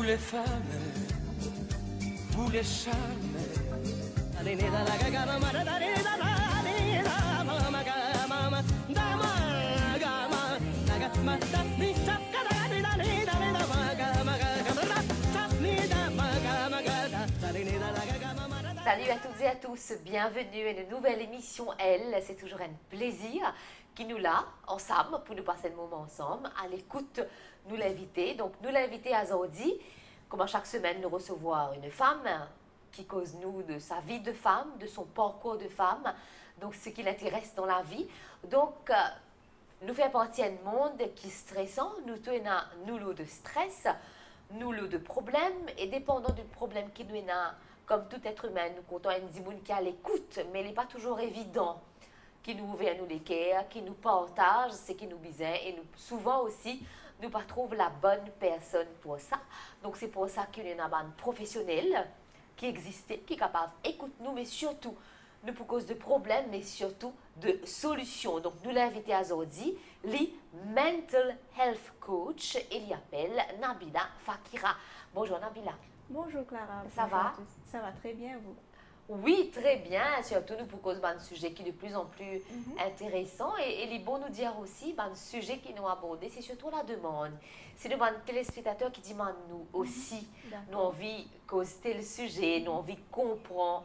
vous les femmes, vous les charmes. Salut à toutes et à tous, bienvenue à une nouvelle émission Elle. C'est toujours un plaisir qui nous l'a ensemble pour nous passer le moment ensemble. À l'écoute, nous l'inviter. Donc, nous l'inviter à Zordi, comme à chaque semaine, nous recevoir une femme qui cause nous de sa vie de femme, de son parcours de femme, donc ce qui l'intéresse dans la vie. Donc, nous faisons partie d'un monde qui est stressant, nous tenons nous lot de stress, nous lot de problèmes, et dépendant du problème qui nous a, comme tout être humain, nous comptons un dimoun qui est à l'écoute, mais il n'est pas toujours évident, qui nous ouvre à nous l'équerre, qui nous partage ce qui nous besoin, et nous, souvent aussi, nous ne trouvons la bonne personne pour ça. Donc c'est pour ça qu'il y a un professionnel qui existe, qui est capable d'écouter nous, mais surtout, nous pour cause de problèmes, mais surtout de solutions. Donc nous l'invitons à Zordi, les Mental Health Coach, et il appelle Nabila Fakira. Bonjour Nabila. Bonjour Clara. Ça va? Ça va très bien, vous? Oui, très bien. Surtout nous pour cause d'un sujet qui est de plus en plus intéressant. Et il est bon nous dire aussi, un sujet qui nous a abordé, c'est surtout la demande. C'est nous, téléspectateurs qui demandent nous aussi, nous envie de causer le sujet, nous envie de comprendre,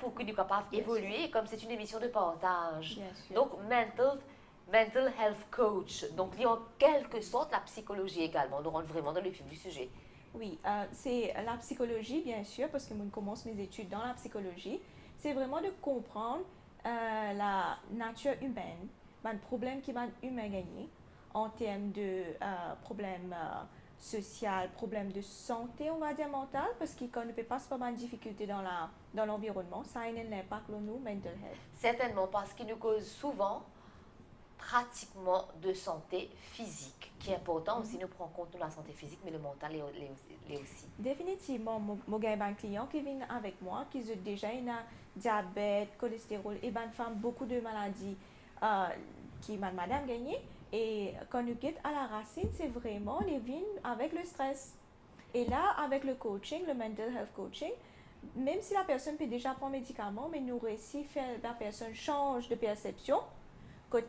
pour que nous soyons capables d'évoluer, comme c'est une émission de partage. Donc, mental health coach. Donc, il y a en quelque sorte la psychologie également. Nous rentrons vraiment dans le vif du sujet. Oui, c'est la psychologie, bien sûr, parce que moi, je commence mes études dans la psychologie. C'est vraiment de comprendre la nature humaine, le problème qui va humain gagner en termes de problèmes sociaux, problèmes de santé, on va dire mental, parce qu'on ne peut pas se faire une difficulté dans l'environnement. Ça a un impact sur nous, mental health. Certainement, parce qu'il nous cause souvent pratiquement de santé physique, qui est important aussi, nous prenons en compte la santé physique, mais le mental est aussi. Définitivement, j'ai un client qui vient avec moi, qui a déjà un diabète, cholestérol, et une femme, beaucoup de maladies qui madame gagné. Et quand nous quittons à la racine, c'est vraiment les vignes avec le stress. Et là, avec le coaching, le mental health coaching, même si la personne peut déjà prendre médicaments, mais nous réussissons à faire la personne change de perception,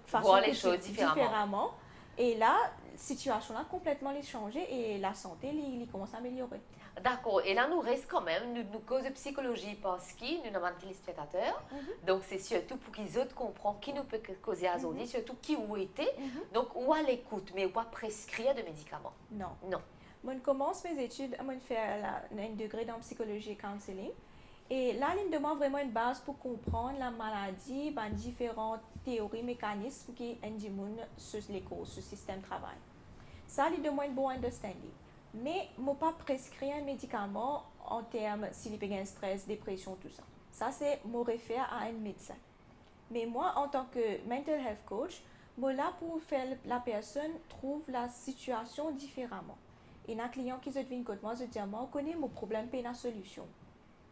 voir les choses différemment. Et là, la situation a complètement changé et la santé il commence à améliorer. D'accord. Et là, nous reste quand même, nous cause de psychologie parce que nous avons un téléspectateur. Donc, c'est surtout pour qu'ils autres comprennent qui nous peut causer à Zordi, surtout qui ou était. Donc, ou à l'écoute, mais ou pas prescrire de médicaments. Non. Non. Moi, je commence mes études, moi, je fais un degré dans psychologie et counseling. Et là, il me demande vraiment une base pour comprendre la maladie, différentes théories, mécanismes qui ont sur les causes, sur le système de travail. Ça, il demande un bon understanding. Mais je ne peux pas prescrire un médicament en termes s'il y a un stress, dépression, tout ça. Ça, c'est me réfère à un médecin. Mais moi, en tant que mental health coach, je suis là pour faire la personne trouve la situation différemment. Et un client qui se vient contre moi, je dis, moi, je connais mon problème et la solution.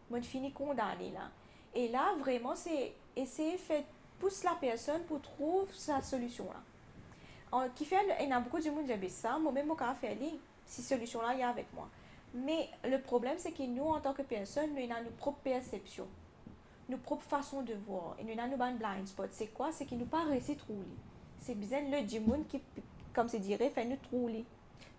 Moi, je finis condamné là. Et là, vraiment, c'est essayer de faire pousser la personne pour trouver sa solution là. Il y a beaucoup de gens qui disent ça, moi-même, je peux faire cette solution-là, il y a avec moi. Mais le problème, c'est que nous, en tant que personne, nous avons nos propres perceptions, nos propres façons de voir. Et nous avons nos blind spots. C'est quoi? C'est que nous pas réussi à trouver. C'est bizarre le djimoun qui, comme c'est dirait, fait nous trouver.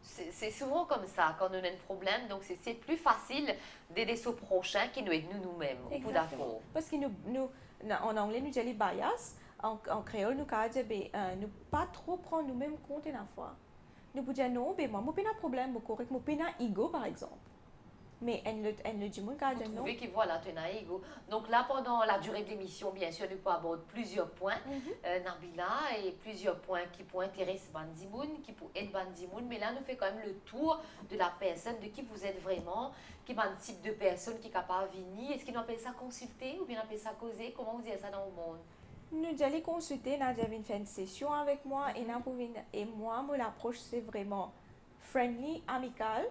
C'est souvent comme ça quand on a un problème, donc c'est plus facile d'aider son prochain qui nous aide nous-mêmes. Exactement. Parce que en anglais, nous disons les bias, en créole, nous disons ne pas trop prendre nous-mêmes compte une fois. Nous pouvons dire non, moi, je n'ai pas de problème, correct, je n'ai pas d'ego par exemple. Mais elle ne dit pas non. Vous trouvez que voilà, tu as un ego. Donc là, pendant la durée de l'émission, bien sûr, nous pouvons aborder plusieurs points, Nabila, et plusieurs points qui pourraient intéresser Bandimoun, qui pourraient aider Bandimoun. Mais là, nous faisons quand même le tour de la personne, de qui vous êtes vraiment, qui est un type de personne qui est capable de venir. Est-ce qu'on appelle ça consulter ou bien on appelle ça causer? Comment vous dites ça dans le monde? Nous allons consulter, nous avons fait une session avec moi et moi, mon approche c'est vraiment friendly, amical.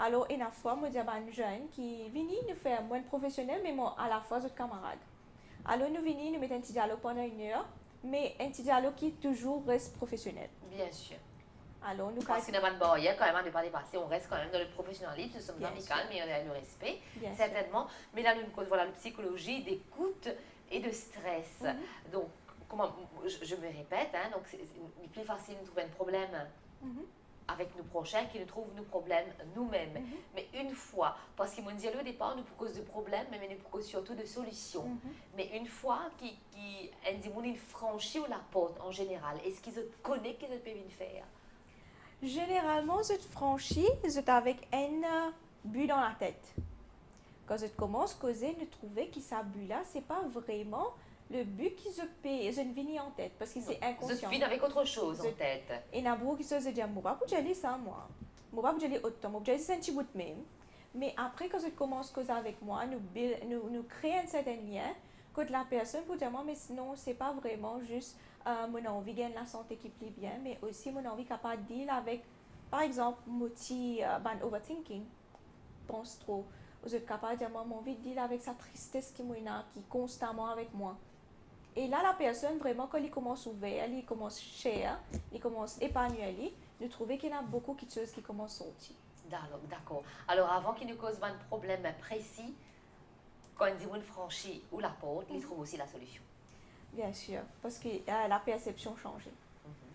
Alors, une fois, je dis à un jeune qui vient nous faire moins professionnel, mais à la fois notre camarade. Alors, nous venons, nous mettons un petit dialogue pendant 1 heure, mais un petit dialogue qui toujours reste professionnel. Bien sûr. Alors, nous Parce qu'il n'y a pas de barrière quand même à ne pas dépasser. On reste quand même dans le professionnalisme, nous sommes Bien amicales, sûr. mais on a le respect, Bien sûr. certainement. Mais là, nous cause voilà, la psychologie d'écoute et de stress. Donc, comment, je me répète, hein, donc c'est plus facile de trouver un problème Mhm. avec nos prochains qui nous trouvent nos problèmes nous-mêmes. Mais une fois, parce qu'ils m'ont dit au départ, nous cause de problèmes, mais nous cause surtout de solutions. Mais une fois qu'ils franchissent la porte en général, est-ce qu'ils connaissent qu'ils peuvent faire? Généralement, je franchis, je avec un but dans la tête. Quand je commence à causer, je trouvais que ce but-là, c'est pas vraiment le but que je ne vis en tête, parce que c'est Vous inconscient. êtes avec autre chose en Je- tête. Et na beaucoup qui se disent, moi pas pour aller ça moi, moi pas pour aller autant, moi pour aller sentir bout même. Mais après quand je commence à causer avec moi, nous créons un certain lien. Quand la personne peut dire moi, mais sinon c'est pas vraiment juste mon envie de gagner la santé qui plaît bien, mais aussi mon envie capable de deal avec, par exemple, mon petit overthinking, pense trop. Vous êtes capable de dire moi, mon envie de deal avec sa tristesse qui est constamment avec moi. Et là, la personne, vraiment, quand il commence à ouvrir, il commence cher, il commence à épanouir, nous trouvons qu'il y a beaucoup de choses qui commencent à sortir. D'accord. Alors, avant qu'il nous cause un problème précis, quand il dit qu'on franchit ou la porte, il trouve aussi la solution. Bien sûr, parce que la perception change.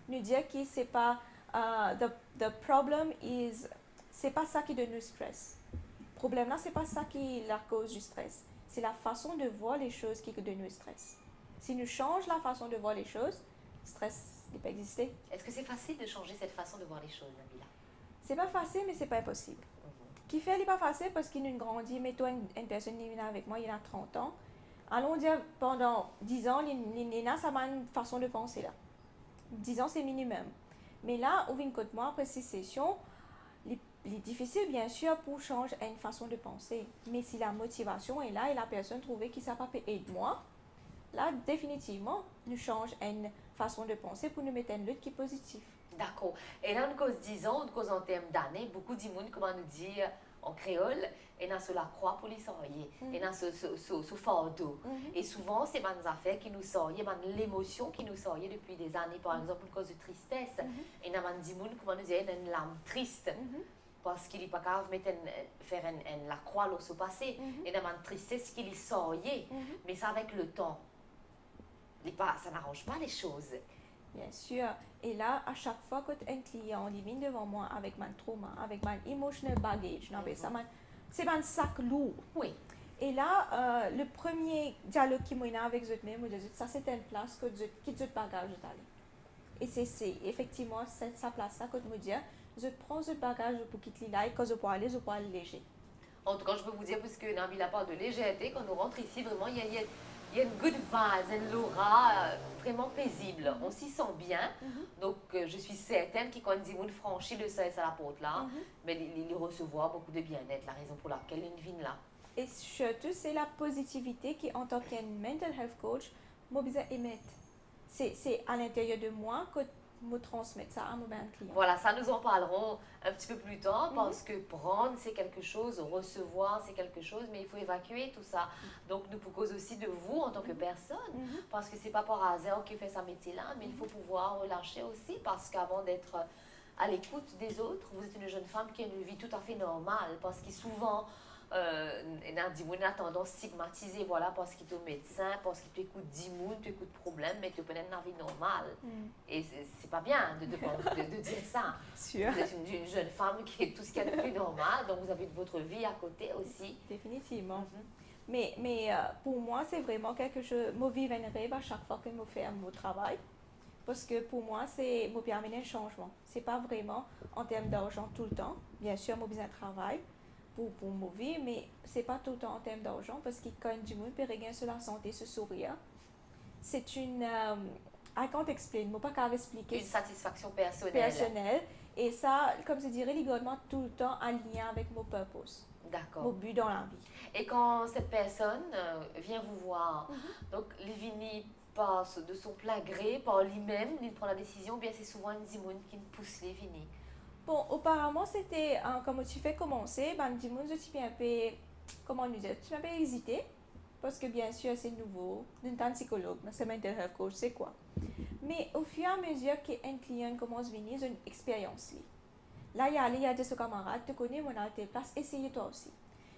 Nous dire que c'est pas the problem is, c'est pas ça qui donne le stress. Le problème là, c'est pas ça qui est la cause du stress. C'est la façon de voir les choses qui donne le stress. Si nous changeons la façon de voir les choses, le stress ne peut pas exister. Est-ce que c'est facile de changer cette façon de voir les choses, Nabila? C'est pas facile, mais c'est pas impossible. Qui fait, n'est pas facile parce qu'il nous grandit. Mettons une personne qui est avec moi, il a 30 ans. Allons dire, pendant 10 ans, il a sa façon de penser là. 10 ans, c'est minimum. Mais là, au vient de moi, après 6 sessions, il est difficile, bien sûr, pour changer une façon de penser. Mais si la motivation est là et la personne trouve qu'il ne s'est pas aider moi, là, définitivement, nous changeons une façon de penser pour nous mettre une lutte qui est positive. D'accord. Et là, on cause 10 ans, on cause en termes d'années, beaucoup de monde, comment nous dire en créole, et dans la croix pour les sortir, et dans ce fardeau. Et souvent, c'est des affaires qui nous sortent, l'émotion qui nous sort depuis des années, par exemple, une cause de tristesse. Et dans des gens, comment nous dire, une larme triste. Parce qu'il n'est pas capable de faire la croix sur ce passé. Et dans une tristesse qui les sortait. Mais ça, avec le temps, ça n'arrange pas les choses. Bien sûr. Et là, à chaque fois qu'un client vient devant moi avec mon trauma, avec mon emotional baggage, c'est un sac lourd. Oui. Et là, le premier dialogue qui m'a eu avec eux, je dis, ça c'est une place que je quitte le bagage de Et c'est effectivement sa place là que je me dis, je prends ce bagage pour quitter là et quand je peux aller léger. En tout cas, je peux vous dire, puisque Nabila parle de légèreté, quand nous rentre ici, vraiment, il y a une good vibe, une aura vraiment paisible. On s'y sent bien. Donc, je suis certaine que quand on franchit le seuil à la porte là, mais il recevoir beaucoup de bien-être, la raison pour laquelle il vient là. Et surtout, c'est la positivité qui, en tant qu'un mental health coach, m'a besoin d'émettre. C'est à l'intérieur de moi que me transmettre ça à mon client. Voilà, ça nous en parlerons un petit peu plus tard parce que prendre c'est quelque chose, recevoir c'est quelque chose, mais il faut évacuer tout ça. Donc nous proposons aussi de vous en tant que personne, parce que c'est pas par hasard qu'il fait sa métier là, mais il faut pouvoir relâcher aussi parce qu'avant d'être à l'écoute des autres, vous êtes une jeune femme qui a une vie tout à fait normale parce que souvent on a tendance à stigmatiser, voilà, parce qu'il est médecin, parce qu'il t'écoute 10 mounes, tu écoutes problème, mais tu peux être dans la vie normale. Et c'est pas bien de dire ça. Sûr. Vous êtes une jeune femme qui est tout ce qu'il y a de plus normal, donc vous avez votre vie à côté aussi. Définitivement. Mais pour moi, c'est vraiment quelque chose, je vis un rêve à chaque fois que je fais mon travail. Parce que pour moi, c'est me permettre un changement. C'est pas vraiment en termes d'argent tout le temps. Bien sûr, mon besoin de travail pour ma vie, mais c'est pas tout le temps en termes d'argent parce que quand du monde peut regarder sur la santé, ce sourire, c'est une I can't explain, je ne peux pas expliquer. Une satisfaction personnelle. Et ça, comme je dirais, il vraiment tout le temps en lien avec mon purpose. D'accord. Mon but dans la vie. Et quand cette personne vient vous voir, donc il vient pas de son plein gré, par lui-même, il prend la décision, bien c'est souvent une zimoune qui pousse les vignes. Bon, auparavant, c'était, comme tu fais commencer, du monde, je suis un peu, comment nous dire, tu m'as un peu hésité, parce que bien sûr, c'est nouveau, d'une tant psychologue, c'est mental health coach, c'est quoi. Mais au fur et à mesure qu'un client commence à venir, c'est une expérience. Là, il y a des camarades, tu connais mon telle place, essaye toi aussi.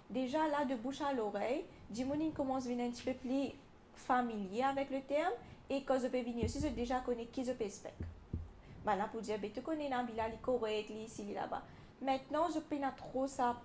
Déjà là, de bouche à l'oreille, Jimonin commence à venir un petit peu plus familier avec le terme. Et quand je peux venir aussi, je déjà connais qui je peux spec. Bah là, pour dire, tu connais Nabila, il est correct, ici, là-bas. Maintenant, je peux pas trop ça,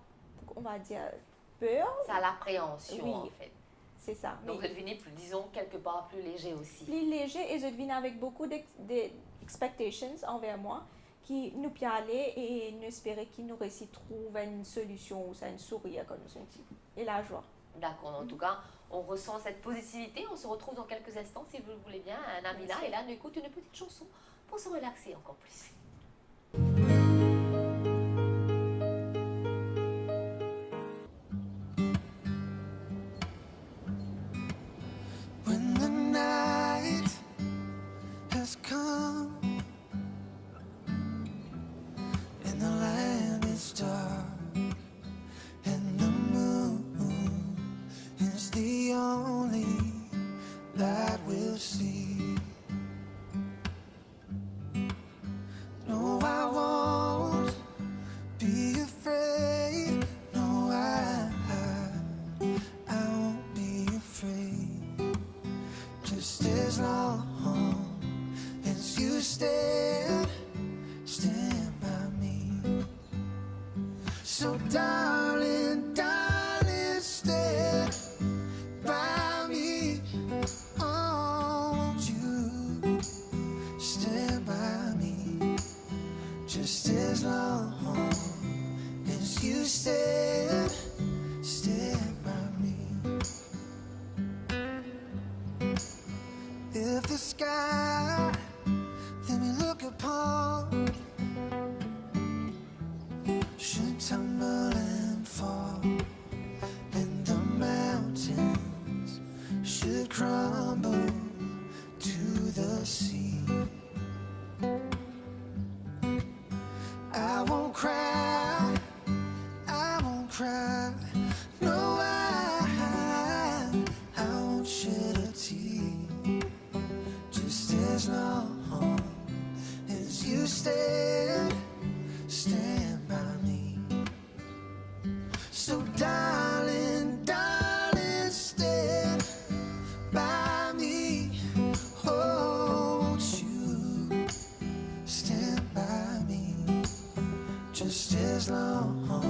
on va dire, peur. Ça, l'appréhension, Oui. en fait. C'est ça. Donc, vous devenez, disons, quelque part plus léger aussi. Plus léger et je devine avec beaucoup d'expectations envers moi qui nous pialaient et nous espéraient qu'ils nous réussissent trouver une solution ou ça, une sourire comme nous sentis. Et la joie. D'accord, en tout cas, on ressent cette positivité. On se retrouve dans quelques instants, si vous le voulez bien, Nabila. Et là, nous écoute une petite chanson pour se relaxer encore plus. When the night has come and the land is dark and the moon is the only light we'll see. No, I won't be afraid. No, I won't be afraid. Just as long as you stand by me. So darling, darling, stand by me. Oh, won't you stand by me? Just as long as you stand by me. If the sky that we look upon should tumble and fall, and the mountains should crumble to the sea, I won't cry, I won't cry. No, I won't shed a tear. Just as long as you stand by me. So darling, darling, stand by me. Oh, won't you stand by me? Just as long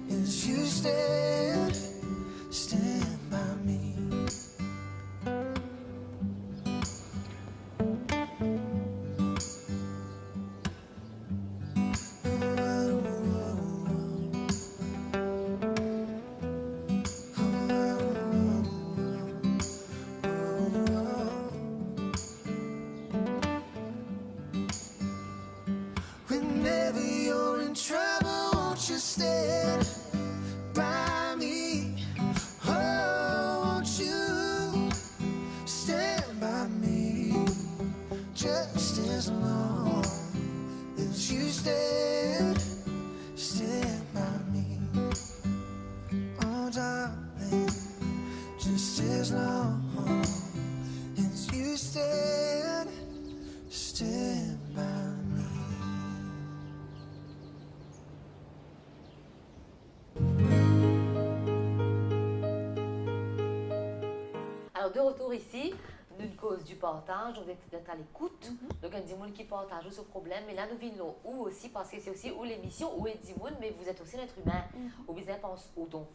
as you stand by me. Whenever you're in trouble, won't you stand by me? Oh, won't you stand by me? Just as long as you stand by me. Oh, darling, just as long as you stand by me. Alors, de retour ici, d'une cause du partage, on est d'être à l'écoute. Donc, il y a des gens qui partagent ce problème. Mais là, nous venons où aussi, parce que c'est aussi où l'émission, où est Dimoun, mais vous êtes aussi un être humain. Ou bien, pense où. Donc,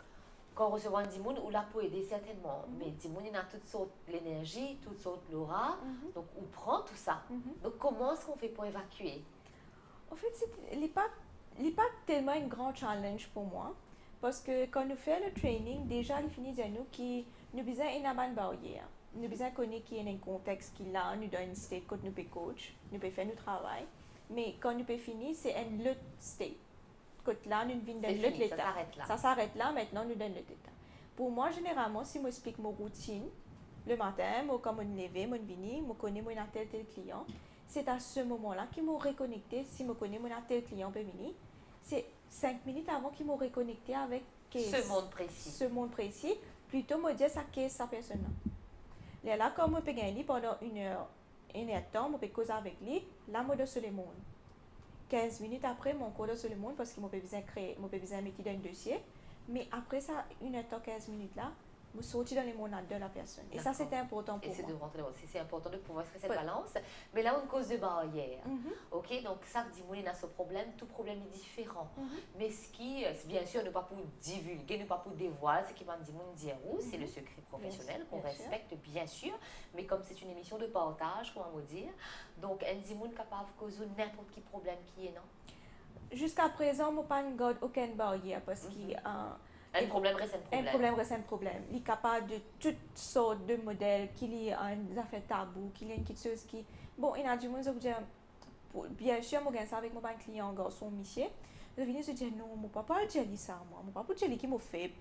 quand on reçoit un Dimoun, ou là pour aider certainement. Mais Dimoun, il a toutes sortes l'énergie, toutes sortes l'aura. Donc, on prend tout ça. Donc, comment est-ce qu'on fait pour évacuer? En fait, il n'est pas tellement un grand challenge pour moi. Parce que quand nous faisons le training, déjà, il finit de nous qui nous besoin une bonne barrière. Nous besoin connaître qui est un contexte qui là, nous donne une state quand nous peut coach, nous peut faire notre travail. Mais quand nous peut finir, c'est un autre state. Quand là, nous venons d'un autre état. Ça s'arrête là. Ça s'arrête là, maintenant nous donne l'autre état. Pour moi, généralement, si je explique mon routine, le matin, moi, quand je me lève, je viens, je connais mon tel client, c'est à ce moment-là qu'ils m'ont reconnecté. Si je connais mon tel client peut venir, c'est 5 minutes avant qu'ils m'ont reconnecté avec ce monde précis. Ce monde précis, plutôt me dire ça qu'est sa personne. Là, comme on peut gagner pendant 1 heure un temps, je peux causer avec lui, là, je dois sur le monde. 15 minutes après, mon cours sur le monde, parce que je peux besoin mettre dans un dossier. Mais après ça, 1 temps, 15 minutes là, je sortis dans le monde de la personne. Et ça, c'était important pour Et c'est moi. de rentrer dans c'est important de pouvoir faire cette Ouais. balance. Mais là, on cause de barrière. Mhm. Ok, donc ça, dis-moi, a ce problème, tout problème est différent. Mhm. Mais ce qui, bien sûr, ne pas pour divulguer, ne pas pour dévoiler, ce qui va dire où, c'est le secret professionnel qu'on Bien sûr. respecte, bien sûr. Mais comme c'est une émission de partage, comment me dire, donc, un Dimoun capable de causer n'importe quel problème qui est, non? Jusqu'à présent, je n'ai pas aucune barrière parce que Un problème reste un un problème. problème reste un problème. Il est capable de toutes sortes de modèles, qu'il y a des affaires tabous, qu'il y a une petite chose qui... Bon, il y a du monde qui dit, bien sûr, je regarde ça avec mon client, garçon, monsieur. Je viens se dire, non, mon papa a dit ça, moi, mon papa a dit qu'il m'a fait.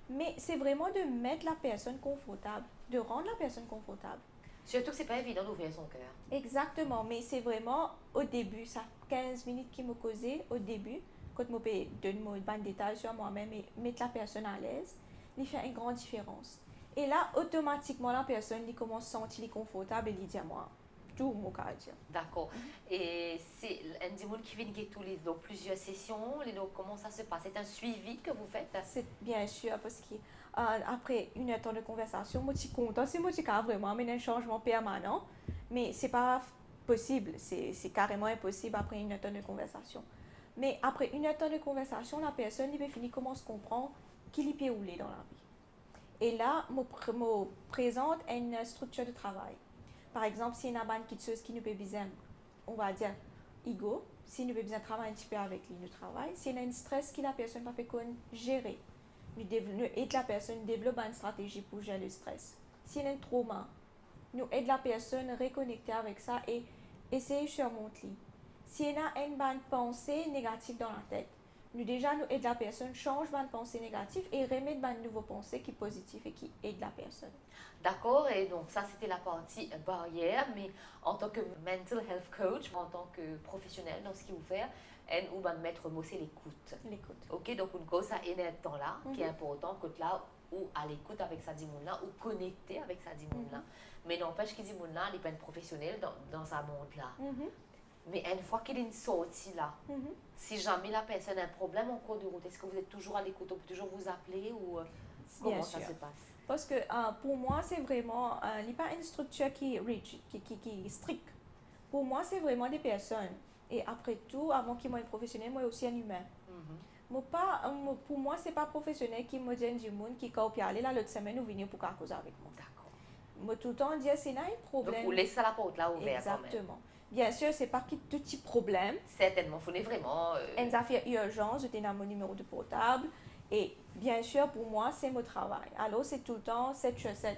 Mais c'est vraiment de mettre la personne confortable, de rendre la personne confortable. Surtout que c'est pas évident d'ouvrir son cœur. Exactement, mais c'est vraiment au début, ça 15 minutes qui me causait au début, quand je peux donner des détails sur moi-même et mettre la personne à l'aise, il fait une grande différence. Et là, automatiquement, la personne il commence à se sentir confortable et il dit à moi, tout mon cas à dire. D'accord. Et c'est un Dimoun qui vient de tous les donc, plusieurs sessions, comment ça se passe? C'est un suivi que vous faites? C'est bien sûr parce que après 1 heure de conversation, je suis contente, c'est moi qui a vraiment amené un changement permanent, mais c'est pas possible, c'est carrément impossible après 1 heure de conversation. Mais après 1 heure de conversation, la personne il peut finir comment se comprendre qu'il peut rouler dans la vie. Et là, je me présente une structure de travail. Par exemple, si il y a une petite chose qui nous peut besoin, on va dire, ego, si nous peut besoin travailler un petit peu avec lui, nous travaillons. Si il y a un stress que la personne va faire gérer, nous aidons la personne à développer une stratégie pour gérer le stress. Si il y a un trauma, nous aidons la personne à reconnecter avec ça et essayer de surmonter. Si il y a une bonne pensée négative dans la tête, nous aidons la personne à changer de pensée négative et remettre une nouvelle pensée qui est positive et qui aide la personne. D'accord, et donc ça c'était la partie barrière, mais en tant que mental health coach, en tant que professionnel dans ce qu'il vous fait, ou ben mettre mot c'est l'écoute. L'écoute. Ok, donc une cause ça est un temps là qui est important que là ou à l'écoute avec sa dimoun là ou connecter avec sa dimoun là. Mais n'empêche qu'il dimoun là, il n'est pas un professionnel dans sa monde là. Mais une fois qu'il est sorti là, si jamais la personne a un problème en cours de route, est-ce que vous êtes toujours à l'écoute, on peut toujours vous appeler ou comment ça se passe? Parce que pour moi, c'est vraiment, il n'y a pas une structure qui est rigide, qui est stricte. Pour moi, c'est vraiment des personnes. Et après tout, avant qu'ils soient professionnels, moi aussi un humain. Pour moi, ce n'est pas professionnel qui me dit du monde qui peut aller là l'autre semaine ou venir pour causer avec moi. D'accord. Moi, tout le temps, dire c'est un problème. Donc, vous laissez la porte là ouverte. Exactement. Bien sûr, c'est pas tout petit problème. Certainement, il faut vraiment. Une affaire urgence, je tenais mon numéro de portable. Et bien sûr, pour moi, c'est mon travail. Alors, c'est tout le temps 7 sur 7.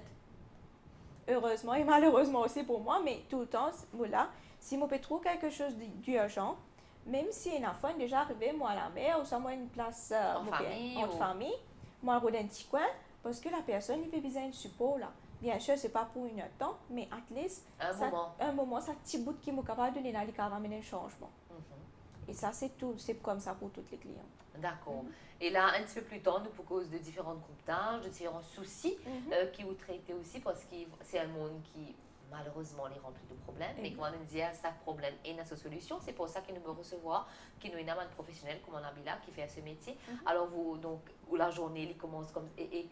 Heureusement et malheureusement aussi pour moi, mais tout le temps, là, si je peux trouver quelque chose d'urgent, même si une fois déjà arrivé, moi à la mer, ou soit moi une place En famille, moi je un petit coin, parce que la personne, il fait besoin de support là. Bien sûr, ce n'est pas pour 1 heure de temps, mais at least, un moment, ça petit bout qui est capable de donner là, qui va amener un changement. Et ça, c'est tout, c'est comme ça pour tous les clients. D'accord. Et là, un petit peu plus tard, nous proposons de différents groupes d'âge, de différents soucis qui vous traitez aussi, parce que c'est un monde qui, malheureusement, les remplit de problèmes, mais quand on dit à chaque problème et sa solution, c'est pour ça qu'il nous peut recevoir, qu'il nous est un professionnel comme on a là, qui fait ce métier. Alors, vous, donc, où la journée, il commence comme. Et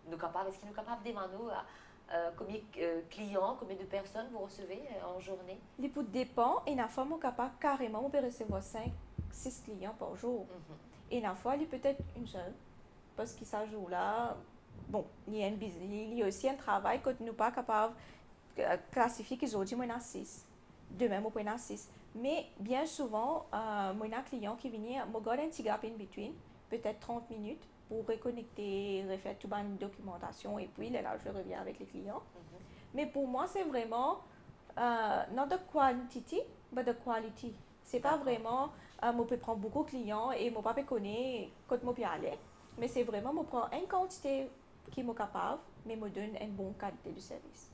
nous capable, est-ce qu'il nous est capable d'émaner combien de clients, combien de personnes vous recevez en journée? Les poutres dépend, et la fois, on est capable carrément, on peut recevoir 5-6 clients par jour. Et la fois, il est peut-être une seule, parce que ça joue là, bon, il y a aussi un travail que nous ne sommes pas capables de classifier qu'aujourd'hui, on a 6. Demain, on a 6. Mais bien souvent, on a un client qui vient, on garde un petit gap in between, peut-être 30 minutes, pour reconnecter, refaire toute une documentation, et puis là, je reviens avec les clients. Mais pour moi, c'est vraiment, not the quantity, but the quality. C'est pas vraiment, je peux prendre beaucoup de clients et je ne peux pas connaître quand je peux aller. Mais c'est vraiment, je prends une quantité qui est capable, mais me donne une bonne qualité de service.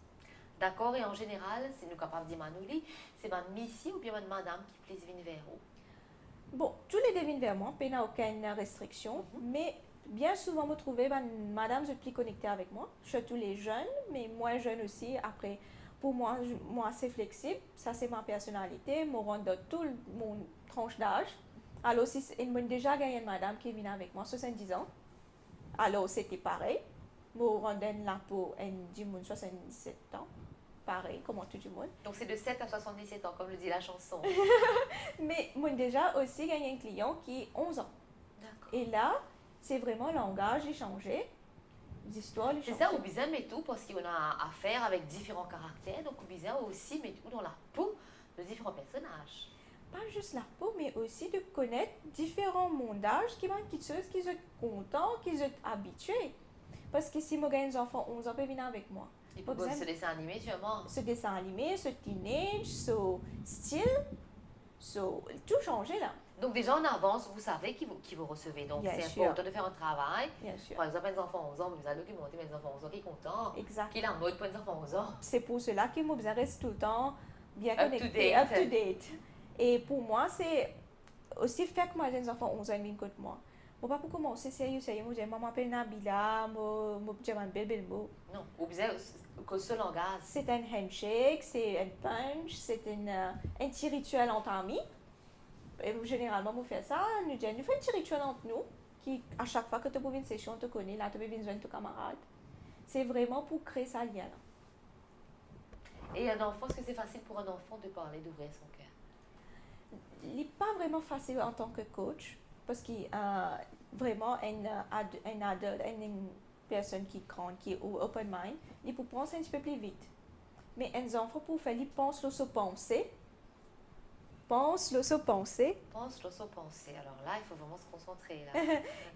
D'accord, et en général, si nous sommes capables de dire, c'est ma mission ou bien madame qui plaise venir vers vous? Bon, tous les devines vers moi, il n'y a aucune restriction, mais bien souvent, vous trouvez, madame, je suis plus connectée avec moi, surtout les jeunes, mais moins jeunes aussi, après, pour moi, moi c'est flexible, ça c'est ma personnalité, je rentre dans tout mon tranche d'âge. Alors, si il m'a déjà gagné une madame qui vient avec moi, 70 ans, alors c'était pareil. Je rentre là pour un 77 ans, pareil, comme tout le monde. Donc c'est de 7 à 77 ans, comme le dit la chanson. Mais moi déjà aussi gagné un client qui a 11 ans. D'accord. Et là, c'est vraiment le langage échangé, l'histoire C'est échangée. ça, au bizarre, mais tout, parce qu'on a affaire avec différents caractères, donc au bizarre aussi, mais tout dans la peau de différents personnages. Pas juste la peau, mais aussi de connaître différents mondages qui vont quelque chose qui sont contents, qui sont habitués. Parce que si moi gagne des enfants 11 ans, ils peuvent venir avec moi. Et pour ce dessin animé, sûrement. Ce dessin animé, ce teenage, ce style, tout changé là. Donc déjà en avance, vous savez qui vous recevez. Donc Bien c'est sûr. important de faire un travail. Bien sûr. Par exemple, mes enfants 11 ans, vous allez documenter mes enfants 11 ans qui est content. Exact. Qui est la mode pour les enfants 11 ans. C'est pour cela que moi, je reste tout le temps bien Up to connecté, date. up to date. Et pour moi, c'est aussi fait que moi, j'ai des enfants 11 ans et demi contre moi. Moi, pas pour commencer sérieux, moi, j'ai maman m'appelle Nabila, moi, j'ai un bel mot. Non, au bizarre, que ce langage. C'est un handshake, c'est un punch, c'est un petit rituel entre amis. Et généralement, on fait ça, nous faisons un petit rituel entre nous, qui, à chaque fois que tu as une session, tu connais, là, tu peux venir ton camarade. C'est vraiment pour créer ça lien. Et un enfant, est-ce que c'est facile pour un enfant de parler, d'ouvrir son cœur? Il n'est pas vraiment facile en tant que coach, parce qu'il vraiment un adulte, une personne qui est grande, qui est open mind, il peut penser un petit peu plus vite. Mais un enfant, pour faire, il pense le penser. Pense le penser. Pense, l'osso penser. Alors là, il faut vraiment se concentrer. Là.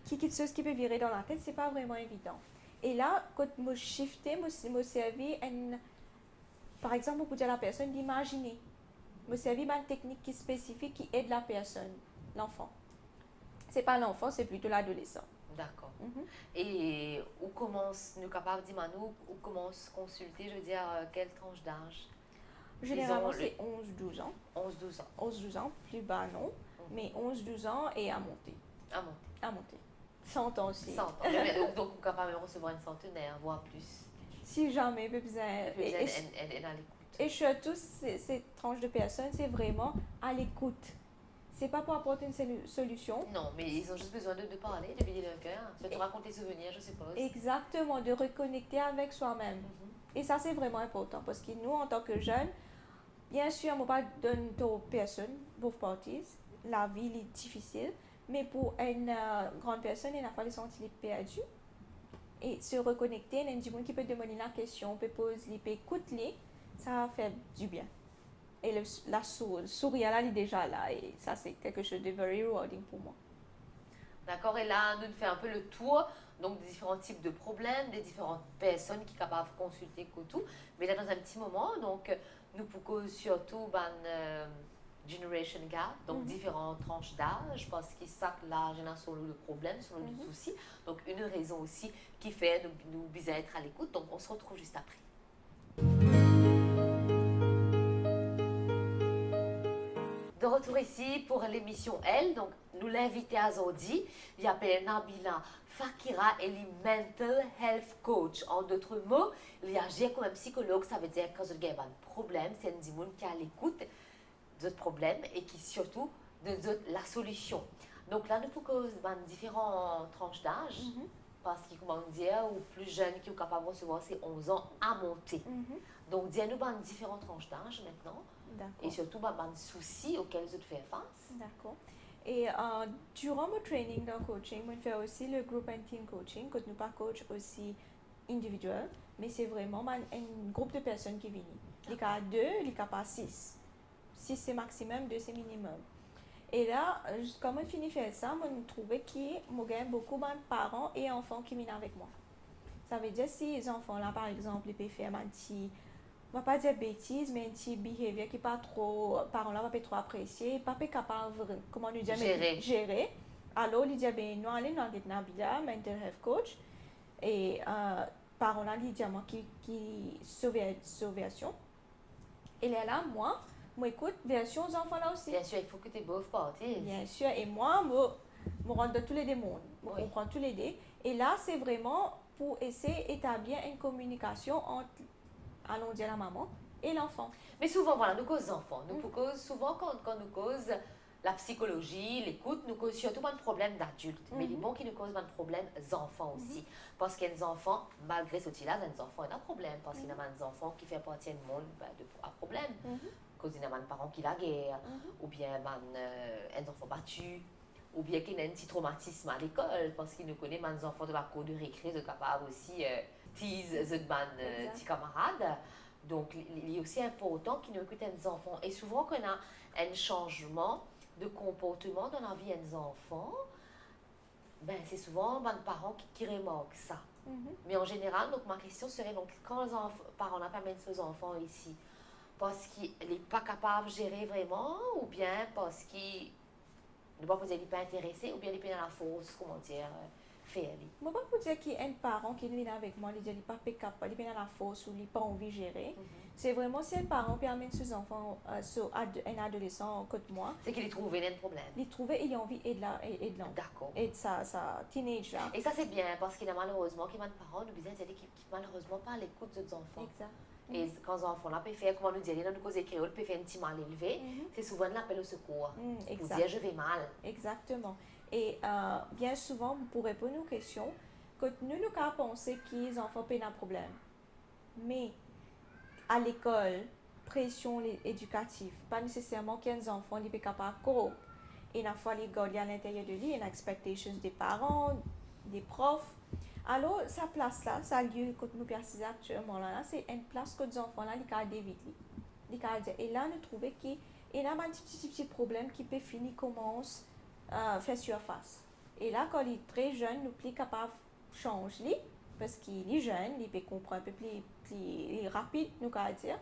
Quelque chose qui peut virer dans la tête, c'est pas vraiment évident. Et là, quand je shifté, je servi par exemple, pour dire à la personne d'imaginer. Je servi une technique qui est spécifique qui aide la personne, l'enfant. C'est pas l'enfant, c'est plutôt l'adolescent. D'accord. Mhm. Et où commence, nous capables de dire, Manu, où commence consulter, je veux dire, quelle tranche d'âge? Généralement, Disons, c'est 11-12 ans. 11-12 ans. 11-12 ans, plus bas non, mais 11-12 ans et à monter. À monter. À monter. 100 ans aussi. 100 ans. Donc, on est capable de recevoir une centenaire, voire plus. Si jamais, besoin. Elle à l'écoute. Et surtout, ces tranches de personnes, c'est vraiment à l'écoute. C'est pas pour apporter une solution. Non, mais ils ont juste besoin de parler, de vider leur cœur, de te raconter des souvenirs, je suppose. Exactement, de reconnecter avec soi-même. Et ça, c'est vraiment important parce que nous, en tant que jeunes, bien sûr, on ne va pas donner aux personnes, both parties, la vie est difficile, mais pour une grande personne, il a fallu sentir perdu. Et se reconnecter, il y a des gens qui peuvent demander la question, peut poser, peut écouter, ça fait du bien. Et le sourire là, il est déjà là. Et ça, c'est quelque chose de very rewarding pour moi. D'accord, et là, nous faisons un peu le tour donc, des différents types de problèmes, des différentes personnes qui sont capables de consulter tout. Mais là, dans un petit moment, donc, nous pouvons surtout generation gap, donc différentes tranches d'âge, parce que ça, l'âge est sur le problème, sur le souci. Donc, une raison aussi qui fait nous bien être à l'écoute. Donc, on se retrouve juste après. De retour ici pour l'émission Elle, donc nous l'invitons à Zodi, il s'appelle Nabila Fakira, elle est mental health coach. En d'autres mots, il agit comme un psychologue, ça veut dire que quand vous avez un problème, c'est une personne qui est à l'écoute de votre problème et qui surtout donne la solution. Donc là, nous proposons différentes tranches d'âge, parce que, comment dire, ou plus jeunes qui sont capables de recevoir ces 11 ans à monter. Donc, dis-nous différentes tranches d'âge maintenant. Et surtout, des soucis auxquels vous faites face. D'accord. Et durant mon training dans le coaching, on fait aussi le group and team coaching, que nous pas coach aussi individuel, mais c'est vraiment un groupe de personnes qui viennent. Il y a 2, il y a pas 6. 6 c'est maximum, 2 c'est minimum. Et là, quand on finit de faire ça, on trouvait qu'il y a beaucoup de parents et enfants qui viennent avec moi. Ça veut dire si les enfants là, par exemple, ils peuvent faire un petit, on va pas dire bêtise, mais un petit behavior qui pas trop, parents là, pas trop apprécié, pas capable, comment nous dire, gérer. Alors, ils disent, ben, nous allons dans Nabila, mental health coach, et parents là, ils disent, moi, qui sauveation. Et là, moi, écoute, version aux enfants là aussi. Bien sûr, il faut que tu aies both parties. Bien sûr, et moi, je rentre dans tous les démons, je comprends tous les dés. Et là, c'est vraiment pour essayer d'établir une communication entre, allons dire la maman et l'enfant. Mais souvent, voilà, nous causes enfants. Nous cause souvent, quand nous cause la psychologie, l'écoute, nous cause surtout pas de problème d'adultes. Mais les bons qui nous causent pas de problème d'enfants aussi. Parce qu'il y a des enfants, malgré ce qu'il a, des enfants, il y a un problème. Parce qu'il y a des enfants qui font partie du monde un problème. Cause il y a des parents qui la guerre, ou bien des enfants battus, ou bien qu'il y a un petit traumatisme à l'école, parce qu'il nous connaît des enfants de la cour de récré, de capable aussi tease les petits camarades. Donc, il est aussi important qu'il nous écoute des enfants. Et souvent, quand on a un changement de comportement dans la vie des enfants, ben, c'est souvent les parents qui remarquent ça. Mais en général, donc, ma question serait, donc, quand les parents amènent ses enfants ici, parce qu'il n'est pas capable de gérer vraiment, ou bien parce qu'il ne pas pas intéressé, ou bien il est dans la fausse, comment dire, faire. Je ne peux pas dire qu'il y a un parent qui vient avec moi, il dit qu'il n'est pas capable, il est dans la fausse ou il n'a pas envie de gérer. C'est vraiment si un parent peut amener ses enfants, un adolescent côté moi. C'est qu'il a trouvé un problème. Il trouvait il a envie de l'enfant. D'accord. Et de sa teenage là. Et ça c'est bien parce qu'il y a malheureusement qui parents nous disent qui malheureusement pas à l'écoute des enfants. Exact. Et quand les enfants là peuvent faire, comment nous dire, dans nos causes créoles, peuvent faire un petit mal élevé, c'est souvent l'appel au secours. Pour dire je vais mal. Exactement. Et bien souvent, pour répondre aux questions, quand nous avons pensé que les enfants ont un problème, mais à l'école, pression éducative, pas nécessairement qu'un enfant n'est pas capable de cope. Et la fois, les gardiens à l'intérieur de lui, il y a une expectation des parents, des profs. Alors, sa place là, ça lieu que nous persistons actuellement là, c'est une place que les enfants là, ils peuvent éviter. Et là, nous trouvons qu'il y a un petit problème qui peut finir, commence faire surface. Et là, quand il est très jeune, nous sommes capables de changer, parce qu'il est jeune, il peut comprendre un peu plus rapide, nous allons dire.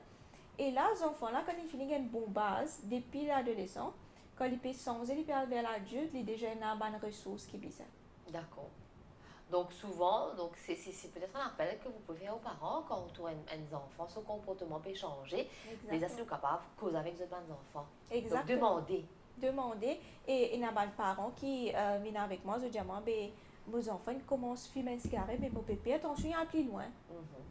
Et là, les enfants là, quand ils finissent une bonne base, depuis l'adolescent, quand ils peuvent changer, ils peuvent vers l'adulte, ils déjà une bonne ressource qui est. D'accord. Donc souvent, donc c'est peut-être un appel que vous pouvez faire aux parents quand on tourne un enfant, son comportement peut changer. Déjà, c'est capable de causer avec les enfants. Exactement. Donc demander. Et il y a des parents qui viennent avec moi, je dis moi, mes enfants ils commencent à fumer une cigarette, mais mon bébé, attention, il y a plus loin.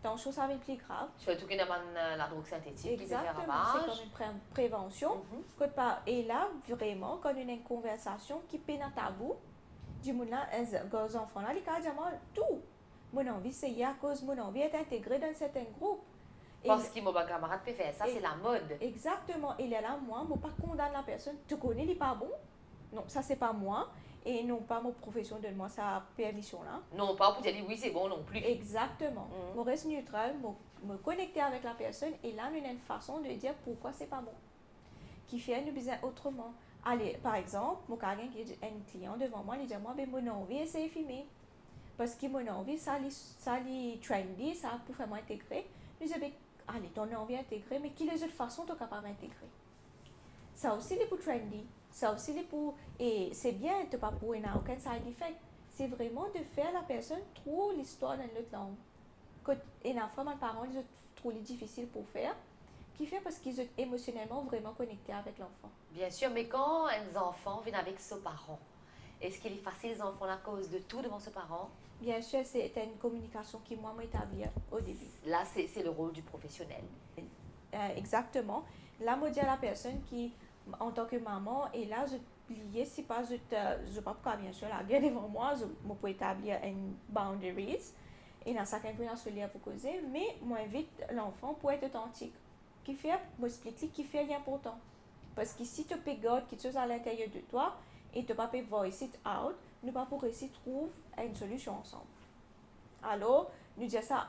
Attention, ça va être plus grave. Surtout qu'il y a la drogue synthétique qui peut faire Exactement, ravage. c'est comme une prévention. Et là, vraiment, quand il y a une conversation qui peut être tabou, du monde là, les enfants là, ils disent tout. Mon envie, c'est à cause mon envie est intégré dans un certain groupe. Parce que mon camarade peut faire ça, c'est la mode. Exactement. Il est là, moi, je ne pas condamner la personne. Tu connais, il n'est pas bon. Non, ça, c'est pas moi. Et non pas ma profession, donne-moi sa permission là. Non, pas pour dire oui, c'est bon non plus. Exactement. Je reste neutral, me connecter avec la personne. Et là, il y a une façon de dire pourquoi c'est pas bon. Qui fait nous besoin autrement. Allez, par exemple, mon quelqu'un qui est un client devant moi, il dit moi, mon envie, essayer de filmer. Parce que mon envie, ça est trendy, ça pour faire m'intégrer. Je dis, allez, ton envie d'intégrer, mais quelles autres façons tu es capable d'intégrer? Ça aussi, c'est pour trendy. Ça aussi, c'est pour. Et c'est bien, tu n'as pas pour aucun side effect. C'est vraiment de faire la personne trouver l'histoire dans l'autre langue. Et la fois, mes parents, ils trouvent difficile pour faire. Qui fait parce qu'ils sont émotionnellement vraiment connectés avec l'enfant. Bien sûr, mais quand un enfant vient avec ses parents, est-ce qu'il est facile les enfants à cause de tout devant ses parents? Bien sûr, c'est une communication qui, moi, m'a établie au début. Là, c'est le rôle du professionnel. Exactement. Là, moi, dis à la personne qui, en tant que maman, et là, je pliais, si pas, je pas bien sûr, la guerre devant moi, je peux établir une boundaries. Et dans chacun peut se lire pour causer, mais moi, invite l'enfant pour être authentique. Qui fait, moi, expliquer qui fait important. Parce que si tu peux garder quelque chose à l'intérieur de toi, et tu ne peux pas voice it out, nous ne pouvons pas réussir à trouver une solution ensemble. Alors, nous disons ça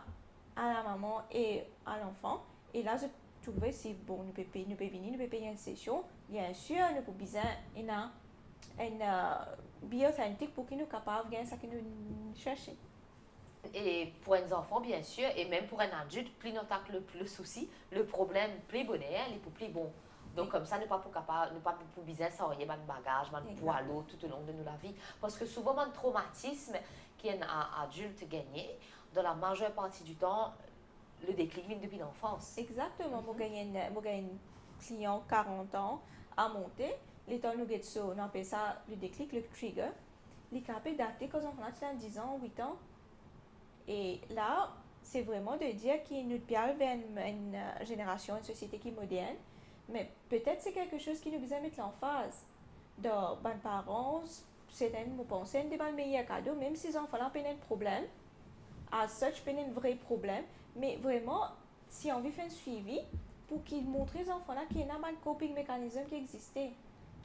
à la maman et à l'enfant. Et là, je trouvais si bon, nous pouvons venir, nous pouvons payer une session. Bien sûr, nous pouvons besoin une be authentique pour qu'ils nous capables de gagner ce que nous cherchons. Et pour un enfant, bien sûr, et même pour un adulte, plus nous tacle le souci, le problème, plus bonheur, il est plus bon. Donc, comme ça, nous ne pas pour besoin de s'envoyer des bagages, des poids lourds tout au long de notre vie. Parce que souvent, un traumatisme qu'un adulte gagne, dans la majeure partie du temps, le déclic vient depuis l'enfance. Exactement. Moi, j'ai un client 40 ans à monter. Les temps nous on appelle ça le déclic, le trigger. Il est capable de dater quand on a 10 ans, 8 ans. Et là, c'est vraiment de dire que nous parlons vers une génération, une société qui est moderne, mais peut-être c'est quelque chose qui nous besoin mettre l'emphase. Donc, les parents, certains me pensent, c'est un meilleur cadeau, même si les enfants ont un problème, à such, un vrai problème, mais vraiment, si on veut faire un suivi, pour qu'ils montrent aux enfants qu'il y a un coping mécanisme qui existait,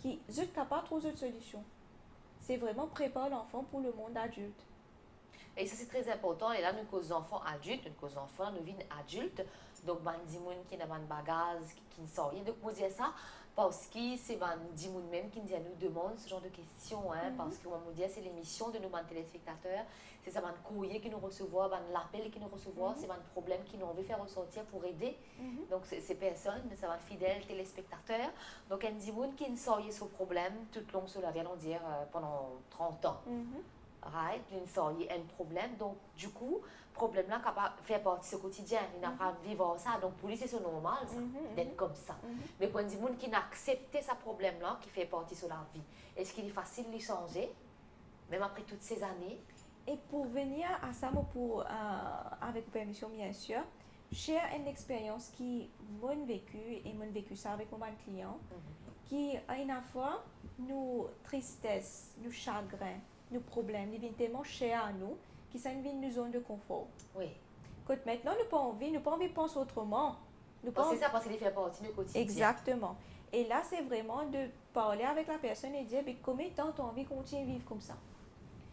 qui ne pas trop de solutions. C'est vraiment préparer l'enfant pour le monde adulte. Et ça, c'est très important. Et là, nous causons enfants adultes, nous causons enfants, nous vînes adultes. Donc, des gens qui n'ont pas de bagages, qui ne savent rien. Donc, moi, je dis ça parce que c'est des gens même qui nous demandent ce genre de questions. Hein, Parce que, moi, je dis, c'est l'émission de nos téléspectateurs. C'est ça, des courriers qui nous recevons, l'appel qui nous recevons, c'est des problèmes qui nous envie de faire ressortir pour aider. Donc, ces personnes, c'est des fidèles téléspectateurs. Donc, il y a des gens qui ne savent ce problème tout le long, cela vient dire, pendant 30 ans. Right, une sorte, un problème. Donc, du coup, problème là capable fait partie de ce quotidien. Il n'a pas vivre ça. Donc, pour lui, c'est normal ça, d'être comme ça. Mais pour des gens qui n'acceptent ce problème là, qui fait partie de la vie, est-ce qu'il est facile de les changer, même après toutes ces années? Et pour venir à ça, pour, avec permission bien sûr, j'ai une expérience qui m'a vécu et m'a vécu ça avec mon client, qui a une fois nous tristesse, nous chagrin, nos problèmes, ils viennent tellement chers à nous, qui sont une zone de confort. Oui. Quand maintenant, nous pas envie de penser autrement. C'est ça parce qu'il fait partie du quotidien. Exactement. Et là, c'est vraiment de parler avec la personne et dire, combien de temps tu as envie de continuer à vivre comme ça?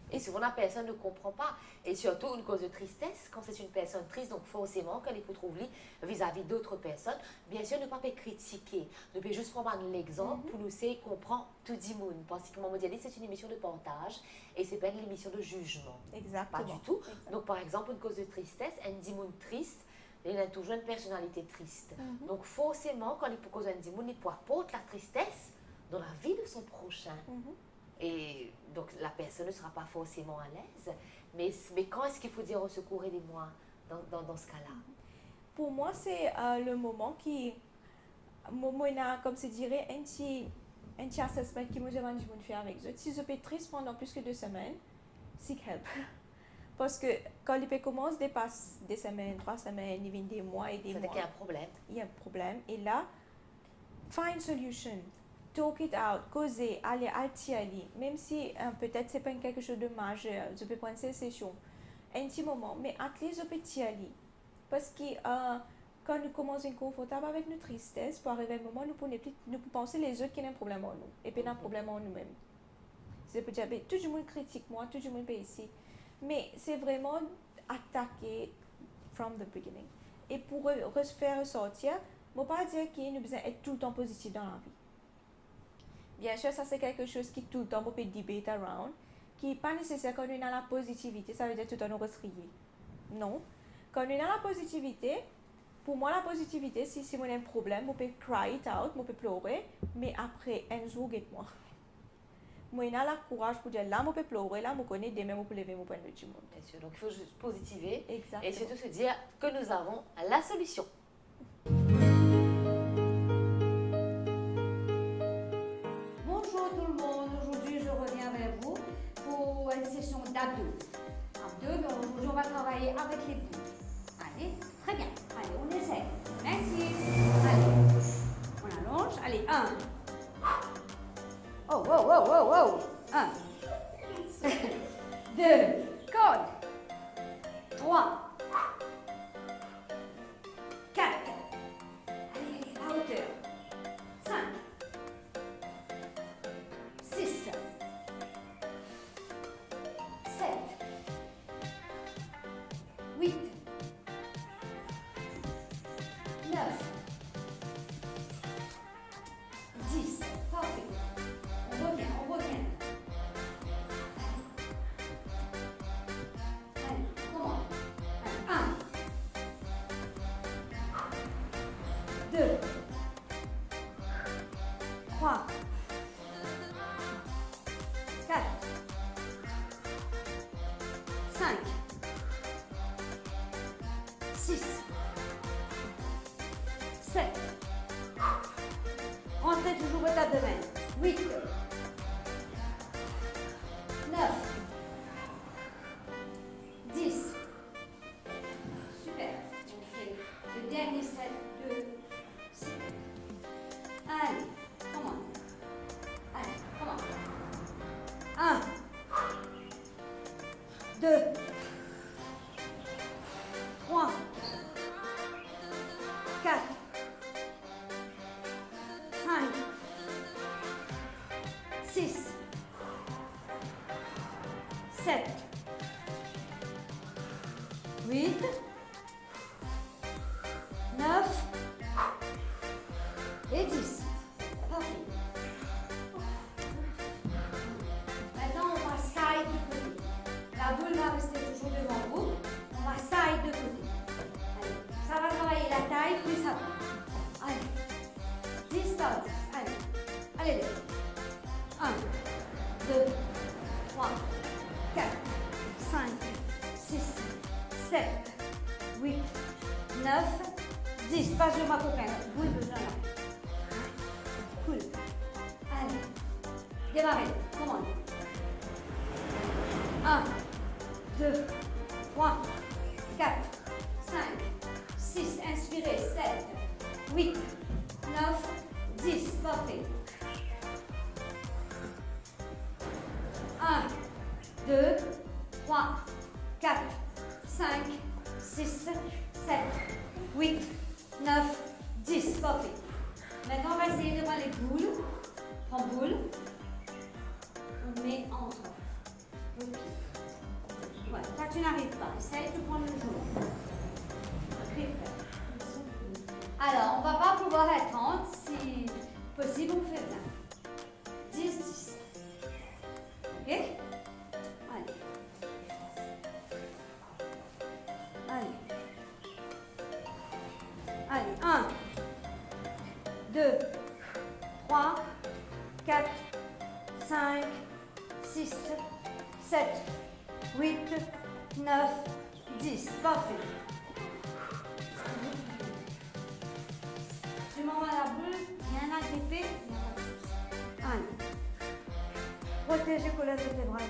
Et souvent, la personne ne comprend pas. Et surtout, une cause de tristesse, quand c'est une personne triste, donc forcément, qu'elle peut trouver vis-à-vis d'autres personnes, bien sûr, ne pas critiquer. Ne pas juste prendre l'exemple pour nous essayer de comprendre tout le monde. Parce que, comme on dit, c'est une émission de partage et ce n'est pas une émission de jugement. Exactement. Pas du tout. Exactement. Donc, par exemple, une cause de tristesse, un monde triste, il a toujours une personnalité triste. Donc, forcément, quand il peut causer un démon, il peut apporter la tristesse dans la vie de son prochain. Et donc, la personne ne sera pas forcément à l'aise. Mais quand est-ce qu'il faut dire au secours, aidez-moi dans ce cas-là? Pour moi, c'est le moment qui... Moi, comme je dirais, un petit assessment qui me demande de faire avec eux. Si je peux être triste pendant plus que 2 semaines, seek help. Parce que quand les commencent, dépasse des semaines, 3 semaines, il vient des mois et des mois. C'est qu'il y a un problème. Il y a un problème. Et là, find solution. Talk it out, causer, aller altiali, même si peut-être c'est pas quelque chose de majeur, je peux prendre ces sessions, un petit moment, mais à least je peux tiali. Parce que quand nous commençons à être confortables avec notre tristesse, pour arriver à un moment, nous pouvons penser les autres qui ont un problème en nous, et puis un problème en nous-mêmes. C'est pour dire, tout le monde critique moi, tout le monde est ici. Mais c'est vraiment attaquer from the beginning. Et pour faire ressortir, je ne veux pas dire qu'il nous besoin d'être tout le temps positif dans la vie. Bien sûr, ça c'est quelque chose qui tout le temps peut debate around, qui n'est pas nécessaire quand on a la positivité, ça veut dire tout le temps nous rescrier. Non. Quand on a la positivité, pour moi la positivité, si on a un problème, on peut cry it out, on peut pleurer, mais après, un jour, guette-moi. Moi, on a le courage pour dire là, on peut pleurer, là, on connaît demain, on peut lever mon point de vue. Bien sûr, donc il faut juste positiver. Exactement. Et surtout se dire que nous avons la solution. Bonjour tout le monde, aujourd'hui je reviens vers vous pour une session d'abdos. Abdos, mais aujourd'hui on va travailler avec les bouts. Allez, très bien, allez on essaie. Merci. Allez, on allonge, allez, 1. Oh, wow, wow, wow, wow. 1. 2. Code. 3. 4. Allez, à hauteur. 5. 6, 7, 8, 9, 10. Parfait. On revient, on revient. Allez, comment? Allez, 1, 2, 3, 4, 5, 6, 7, rentrez toujours votre abdomen, 8, 9, 10, dernier set de 6. Allez, comment? Allez, comment? 1, 2, 3, 4, 5, 6, 7, 8, 9 et 10. Parfait. Maintenant, on va side de côté. La boule va rester toujours devant vous. On va side de côté. Allez, ça va travailler la taille plus ça. Allez, 10 par 10. Allez, allez les. 1, 2, 3, 4, 5, 6, 7, 8, 9, 10. Passe le ma copain. Boule de là. Cool. Allez. Démarrez. Comment? 1, 2, 3, 4, 5, 6. Inspirez. 7, 8, 9, 10. Parfait. 1, 2, 3, 4, 5, 6, 7, 8, 9, 10. Parfait. Maintenant, on va essayer de prendre les boules. Prends boule. On met entre le pied. Voilà. Là, tu n'arrives pas. Essaye de prendre le jour. Alors, on ne va pas pouvoir attendre. Si possible, on fait 20. 10, 10. Ok? Allez. Allez. Allez. 1, 2, 3, 4, 5, 6, 7, 8, 9, 10. Parfait. Du moment à la boule, bien agrippé. Allez. Protégez colonne vertébrale.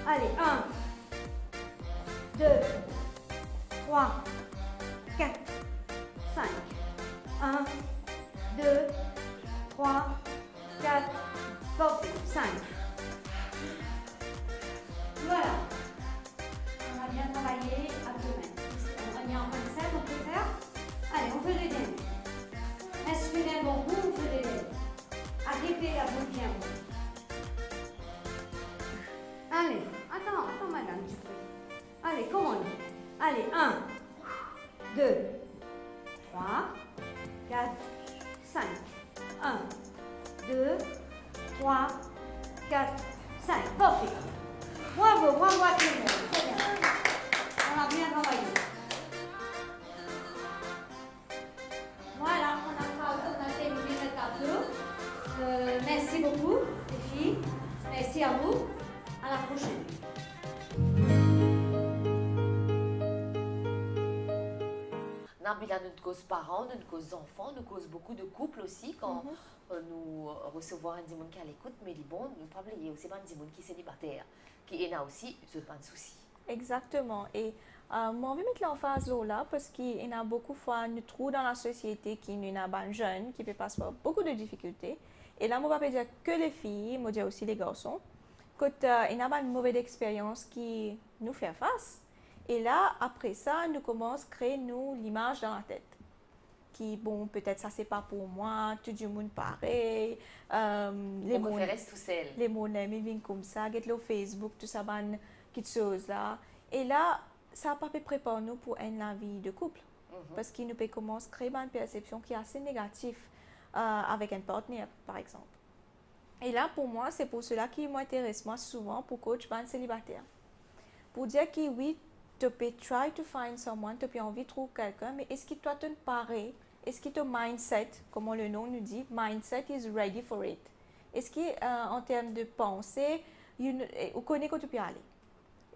Allez, 1, 2, 3, 4, 5. 1, 2, 3, 4, parfait, 5. Voilà. On a bien travaillé abdomen. On est en 27, on peut faire. Allez, on fait les derniers. Inspirez un bon coup, on fait les lèvres. Agrippez la boule bien haut. Allez, attends madame, tu peux. Allez, commande. Allez, 1, 2, 3, 4, 5. 1, 2, 3, 4, 5. Parfait. Bravo à tout le monde. Très bien. On a bien travaillé. Voilà, on a terminé le tableau. Merci beaucoup, les filles. Merci à vous. À la prochaine. Nabila, nous cause parents, nous cause enfants, nous cause beaucoup de couples aussi quand nous recevons un dimon qui est à l'écoute, mais bon, nous pas oublier aussi un dimon qui est célibataire, qui est là aussi, ce pas de souci. Exactement. Et moi, je vais mettre l'emphase là parce qu'il y a beaucoup de fois, nous trouvons dans la société qu'il y a des jeunes qui peuvent passer par beaucoup de difficultés. Et là, je ne vais pas dire que les filles, je vais dire aussi les garçons. Quand il y a une mauvaise expérience qui nous fait face. Et là, après ça, nous commençons à créer l'image dans la tête. Qui, bon, peut-être ça, c'est pas pour moi, tout le monde pareil. Les mots reste tout seul. Les mots ils viennent comme ça, get le Facebook, tout ça, quelque chose là. Et là, ça n'a pas préparé nous pour la vie de couple. Parce qu'il nous peut commencer à créer une perception qui est assez négative avec un partenaire, par exemple. Et là, pour moi, c'est pour cela qui m'intéresse moi souvent pour coach célibataire. Pour dire que oui, tu peux try to find someone, tu peux envie de trouver quelqu'un, mais est-ce que toi, tu parais? Est-ce que ton mindset, comme le nom nous dit, mindset is ready for it? Est-ce qu'en termes de pensée, vous connaissez où tu peux aller?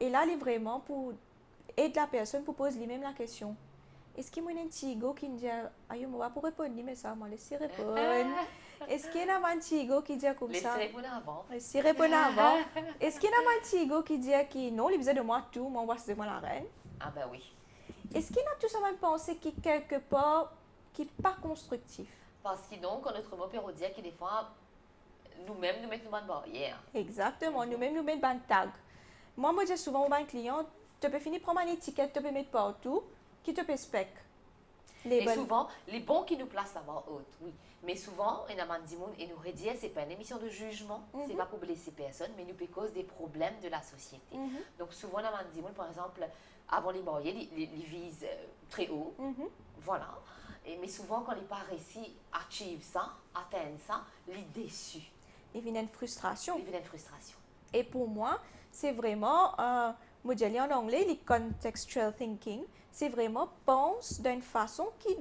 Et là, il est vraiment pour aider la personne pour poser lui-même la question. Est-ce qu'il y a un petit gars qui dit, aïe, moi, pour répondre, mais ça, moi, laissez répondre. Est-ce qu'il y a un petit gars qui dit comme ça? Laissez répondre avant. Laissez répondre avant. Est-ce qu'il y a un petit gars qui dit que non, il faisait de moi tout, moi, on va se de moi la reine? Ah ben oui. Est-ce qu'il y a tout ça même pensé qui quelque part qui n'est pas constructif? Parce que donc, en notre mot peut dire que des fois, nous-mêmes, nous mettons une barrière. Exactement, nous-mêmes nous mettons un tag. Moi, je dis souvent aux clients, tu peux finir prendre une étiquette, tu peux mettre partout, qui te peut spec. Et souvent, les bons qui nous placent là-bas haute, oui. Mais souvent, il y a des gens et nous redire, c'est pas une émission de jugement, c'est pas pour blesser personne, mais nous peut causer des problèmes de la société. Donc souvent, il y a des gens, par exemple, avant les mariés, ils visent très haut, voilà. Mais souvent, quand ils pas réussi à atteindre ça, ils sont déçus. Il vient une frustration. Il vient une frustration. Et pour moi, c'est vraiment, moi je dis en anglais, le contextual thinking, c'est vraiment pense d'une façon qui,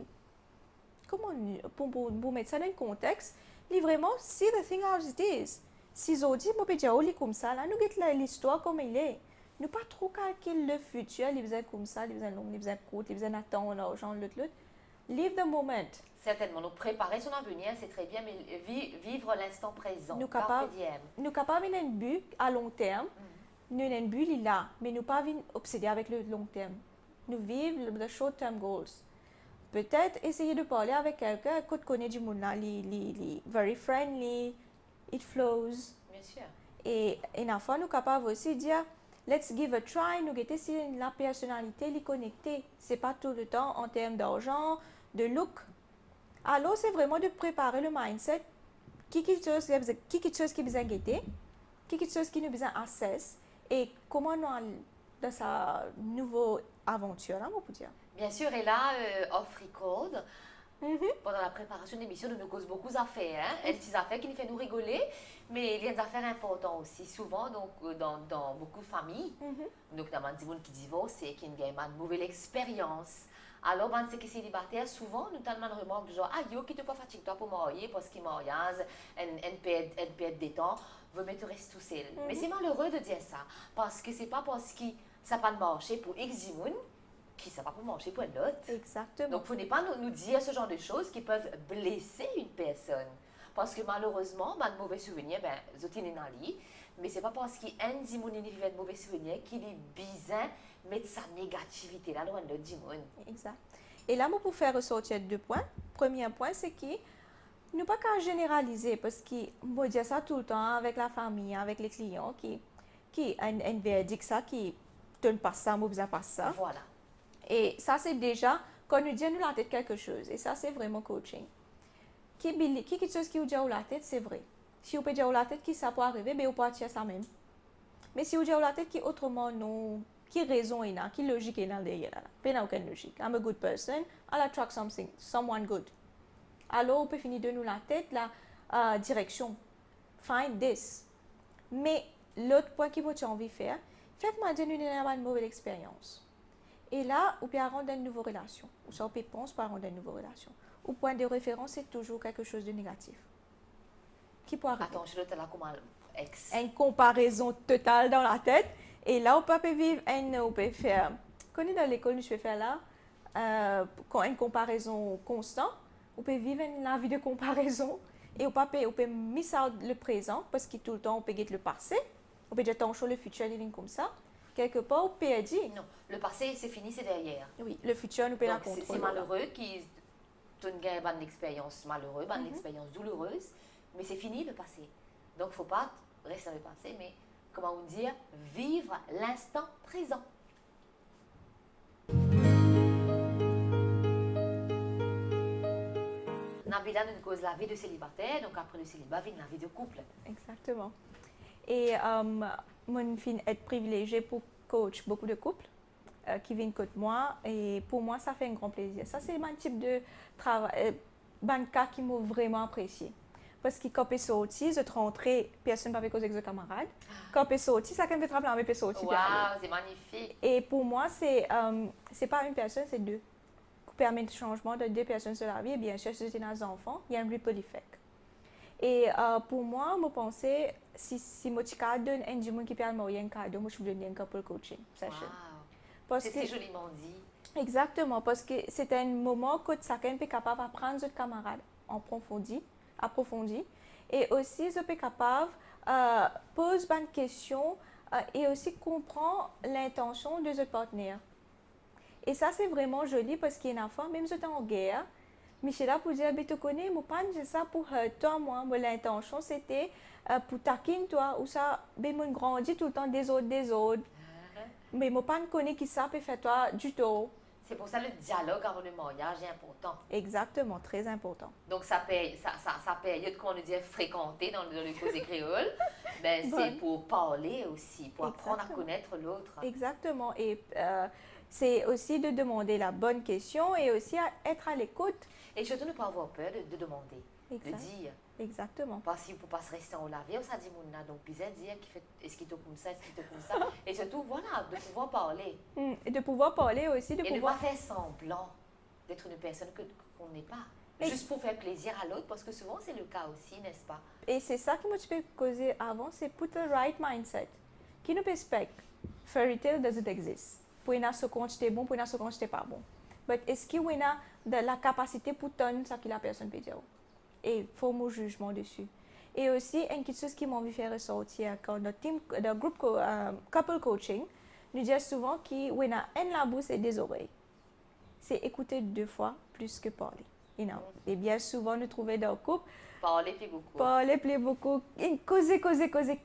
comment, pour mettre ça dans un contexte, c'est vraiment see the thing as it is. Si je dis, moi je dis, comme ça, là, nous regardons l'histoire comme il est. Nous pas trop calculer le futur, il faisait comme ça, il faisait long, il faisait court, il faisait attendre l'argent, l'autre. Live the moment. Certainement, nous préparer son avenir, c'est très bien, mais vivre l'instant présent. Nous capables d'un but à long terme. Nous avons un but là, mais nous pas obsédés avec le long terme. Nous vivons les short term goals. Peut-être essayer de parler avec quelqu'un qui connaît du monde là, very friendly, it flows. Bien sûr. Et une fois, nous sommes capables aussi de dire, let's give a try, nous guetter si la personnalité est connectée. Ce n'est pas tout le temps en termes d'argent, de look. Alors, c'est vraiment de préparer le mindset. Qui est chose qui besoin guetter, qui est chose qui nous besoin assess, et comment nous allons dans sa nouvelle aventure, là, on peut dire. Bien sûr, et là, off record, pendant la préparation de l'émission, nous cause beaucoup d'affaires. Hein? Et des affaires qui nous font nous rigoler, mais il y a des affaires importantes aussi. Souvent, donc, dans beaucoup de familles, donc, il y a des gens qui divorcent et qui ont une mauvaise expérience. Alors, ben, c'est que célibataires, souvent, nous avons une remarque genre, ah, yo, qui te pas fatigué toi pour marier, parce qu'il mariage, elle perd des temps, veut mettre rester tout seul. Mais c'est malheureux de dire ça, parce que c'est pas parce que ça n'a pas marché pour X qui ça va pas marcher pour un autre. Exactement. Donc, il ne faut pas nous dire ce genre de choses qui peuvent blesser une personne. Parce que malheureusement, ben, de mauvais souvenirs, ben, zotine nali, mais c'est pas parce qu'un dimon vivait de mauvais souvenirs qu'il est bizarre mettre sa négativité là loin de dimon. Exact. Et là, moi, pour faire ressortir 2 points. Premier point, c'est que nous pas qu'à généraliser, parce que moi, je dis ça tout le temps avec la famille, avec les clients, qui un verdict ça, qui donne pas ça, moi, besoin pas ça. Voilà. Et ça, c'est déjà, quand nous disons nous la tête quelque chose, et ça, c'est vraiment coaching. Qui quelque chose qui vous dit la tête, c'est vrai. Si vous pouvez dire la tête qui ça peut arriver, ben vous pouvez dire ça même. Mais si vous dites la tête qui autrement non, qui raison est là, qui logique est là derrière là, il n'y a aucune logique. I'm a good person, I'll attract someone good. Alors on peut finir de nous la tête la direction. Find this. Mais l'autre point qui m'a envie de faire, fait que moi j'ai une mauvaise expérience. Et là, on peut rendre une nouvelle relation. Ou ça, on peut penser pour rendre une nouvelle relation. Au point de référence, c'est toujours quelque chose de négatif. Qui peut arriver. Attends, je te la commande. Ex. Une comparaison totale dans la tête. Et là, on peut vivre on peut faire, quand on est dans l'école, je vais faire là, une comparaison constante. On peut vivre la vie de comparaison. Et on peut miss out le présent, parce que tout le temps, on peut guetter le passé. On peut dire, attention, le futur, il est comme ça. Quelque part, on peut dire. Non, le passé, c'est fini, c'est derrière. Oui, le futur, nous peut la contrôler. C'est malheureux qu'ils ont une expérience malheureuse, une expérience douloureuse, mais c'est fini le passé. Donc, il ne faut pas rester dans le passé, mais, comment on dit, vivre l'instant présent. Nabila nous cause la vie de célibataire, donc après le célibat, vient la vie de couple. Exactement. Et mon fin être privilégiée pour coach beaucoup de couples qui viennent côté moi, et pour moi ça fait un grand plaisir. Ça c'est un type de travail, un cas qui m'a vraiment apprécié. Parce que quand je suis sortie, je rentrais, personne ne peut causer avec les camarades. Quand je suis sortie, ça quand je travaille avec les sorties. Waouh, c'est magnifique. Et pour moi, c'est pas une personne, c'est 2. Qui permet le changement de 2 personnes sur la vie. Et bien sûr, si c'est des enfants, il y a un ripple effect. Et pour moi, je pensais, si je donne un du monde qui peut me un cadeau, moi je vais donner un couple coaching session. Wow. C'est joliment dit. Exactement, parce que c'est un moment que chacun est capable d'apprendre ses camarades en approfondi. Et aussi, je suis capable de poser une question et aussi comprendre l'intention de ce partenaire. Et ça, c'est vraiment joli parce qu'il y a une fois, même si j'étais en guerre, Michel a pour dire, tu connais, moi, pas dire ça pour toi, moi. L'intention, c'était pour taquiner toi, ou ça, moi, grandit tout le temps des autres. Mais moi, pas connais qui ça peut faire toi du tout. C'est pour ça le dialogue avant le mariage est important. Exactement, très important. Donc, ça période qu'on nous dit fréquenter dans le causé créole, ben, c'est pour parler aussi, pour apprendre à connaître l'autre. Exactement. Et c'est aussi de demander la bonne question et aussi être à l'écoute. Et surtout ne pas avoir peur de demander, Exact. de dire. Exactement. Parce qu'il ne faut pas se rester en lavé, on s'est dit, donc, bizarre dire, est-ce qu'il te comme ça, est-ce qu'il te comme ça. Et surtout, voilà, de pouvoir parler. Et de pouvoir parler aussi, Et ne pas faire semblant d'être une personne qu'on n'est pas. Juste pour faire plaisir à l'autre, parce que souvent c'est le cas aussi, n'est-ce pas? Et c'est ça que moi tu peux causer avant, c'est put the right mindset. Qui nous respecte? Fairy tale doesn't exist. Pour une ce compte c'était bon, pour une ce compte c'était pas bon. Mais est-ce qu'il y a de la capacité pour tenir ça que la personne peut dire? Et il faut mon jugement dessus. Et aussi, une petite chose qui m'a envie de faire ressortir quand notre team, le groupe couple coaching, nous dit souvent qu'il y a un la bouche et des oreilles. C'est écouter 2 fois plus que parler. You know. Et bien souvent, nous trouvons dans le couple, Parler plus beaucoup. parler plus beaucoup, causer,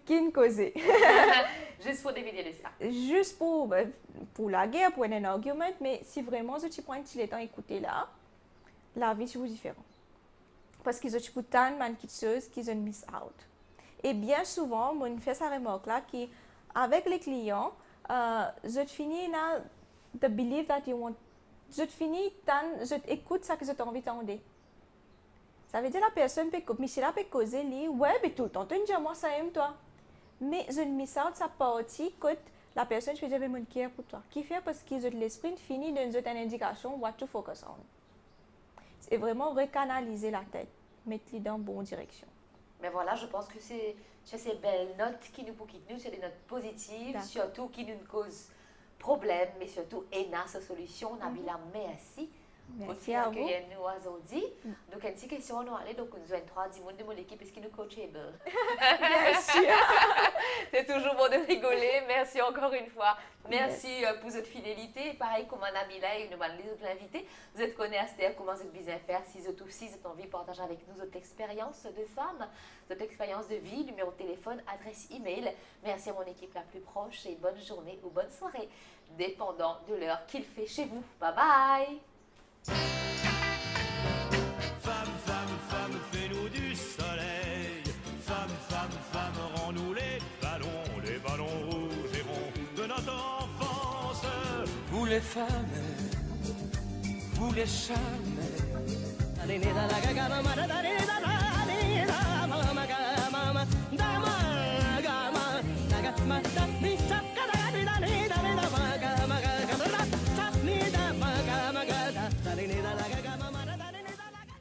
qui causer. Juste pour diviser le sac. Juste pour la guerre, pour un argument, mais si vraiment tu prends un petit temps à écouter là, la vie est différente. Parce qu'ils ont tout tant de choses qu'ils ont miss out. Et bien souvent, on fait sa remarque là, qu'avec les clients, je finis là, the belief that you want. Je finis tant, je écoute ça que je t'ai envie d'entendre. Ça veut dire la personne peut, Michel peut causer lui, ouais, mais tout le temps, tu dis moi ça aime toi. Mais je miss out sa partie que la personne je peux dire mais mon cœur pour toi. Qui fait parce qu'ils ont l'esprit fini de nous donner une indication what to focus on. C'est vraiment recanaliser la tête, mettre-les dans la bonne direction. Mais voilà, je pense que c'est ces belles notes qui nous quittent nous, c'est des notes positives, surtout qui nous causent problème, mais surtout ENA, sa solution. Nabila, merci. Merci à vous. Nous aujourd'hui. Donc, une petite question, on allait donc nous avons 3 10 de mon équipe, est-ce qu'ils nous coachable? Bien sûr. C'est toujours bon de rigoler. Merci encore une fois. Merci pour votre fidélité. Pareil comme Nabila et les autres invités. Vous êtes connaisseurs comment vous êtes bien faire. Si vous avez envie de partager avec nous votre expérience de femme, votre expérience de vie, numéro de téléphone, adresse email. Merci à mon équipe la plus proche et bonne journée ou bonne soirée, dépendant de l'heure qu'il fait chez vous. Bye bye. Femme, femme, femme, fais-nous du soleil. Femme, femme, femme, rends-nous les ballons rouges et ronds de notre enfance. Vous les femmes, vous les charmes.